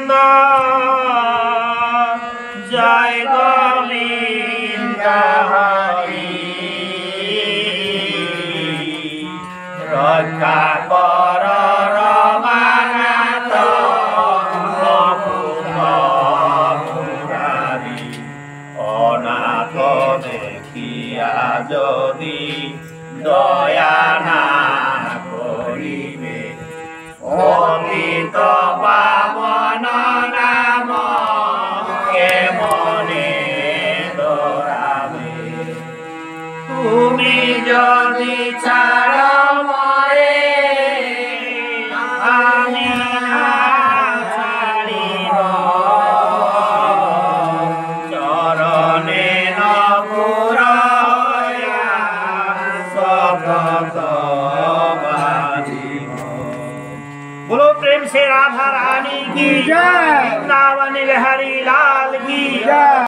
গোবিন্দ জয় গোবিন্দ হরি রক্ষা কর রমানাথ মুরারি অনাথ দেখিয়া যদি দয়া না করিবে অমৃত পাবন নাম কেমনে দরাবে তুমি যদি ছাড় মরে আমি না ছাড়িব চরণে নপুর সতত बोलो प्रेम से राधा रानी की जय, वृंदावन बिहारी लाल की जय।